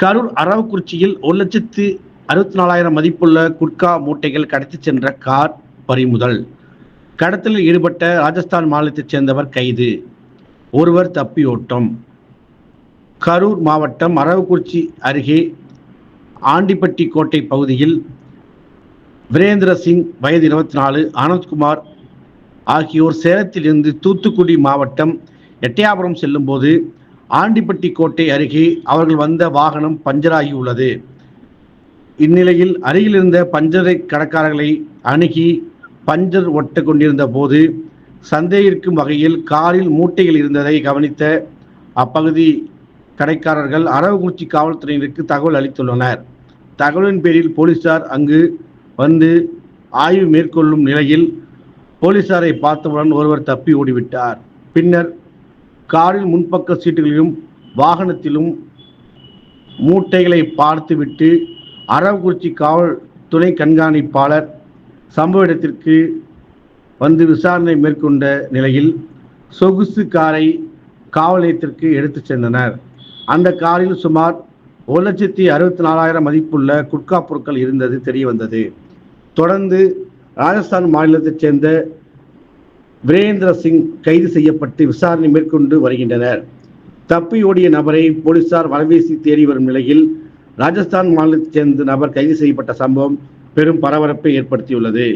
கரூர் அரவக்குறிச்சியில் 1,64,000 மதிப்புள்ள குட்கா மூட்டைகள் கடத்திச் சென்ற கார் பறிமுதல். கடத்தலில் ஈடுபட்ட ராஜஸ்தான் மாநிலத்தைச் சேர்ந்தவர் கைது, ஒருவர் தப்பியோட்டம். கரூர் மாவட்டம் அரவக்குறிச்சி அருகே ஆண்டிப்பட்டி கோட்டை பகுதியில் வீரேந்திர சிங் வயது 24, ஆனந்த்குமார் ஆகியோர் சேலத்திலிருந்து தூத்துக்குடி மாவட்டம் எட்டயாபுரம் செல்லும் போது ஆண்டிப்பட்டி கோட்டை அருகே அவர்கள் வந்த வாகனம் பஞ்சராகி உள்ளது. இந்நிலையில் அருகில் இருந்த பஞ்சரை கடற்காரர்களை அணுகி பஞ்சர் ஒட்ட கொண்டிருந்த போது சந்தேகிக்கும் வகையில் காரில் மூட்டைகள் இருந்ததை கவனித்த அப்பகுதி கடைக்காரர்கள் அரவக்குறிச்சி காவல்துறையினருக்கு தகவல் அளித்துள்ளனர். தகவலின் பேரில் போலீசார் அங்கு வந்து ஆய்வு மேற்கொள்ளும் நிலையில் போலீசாரை பார்த்தவுடன் ஒருவர் தப்பி ஓடிவிட்டார். பின்னர் காரில் முன்பக்க சீட்டுகளிலும் வாகனத்திலும் மூட்டைகளை பார்த்துவிட்டு அரவக்குறிச்சி காவல் துணை கண்காணிப்பாளர் சம்பவ இடத்திற்கு வந்து விசாரணை மேற்கொண்ட நிலையில் சொகுசு காரை காவல் நிலையத்திற்கு எடுத்துச் சென்றனர். அந்த காரில் சுமார் 1,64,000 மதிப்புள்ள குட்கா பொருட்கள் இருந்தது தெரியவந்தது. தொடர்ந்து ராஜஸ்தான் மாநிலத்தைச் சேர்ந்த வீரேந்திர சிங் கைது செய்யப்பட்டு விசாரணை மேற்கொண்டு வருகின்றனர். தப்பி ஓடிய நபரை போலீசார் வலைவீசி தேடி வரும் நிலையில் ராஜஸ்தான் மாநிலத்தைச் சேர்ந்த நபர் கைது செய்யப்பட்ட சம்பவம் பெரும் பரபரப்பை ஏற்படுத்தியுள்ளது.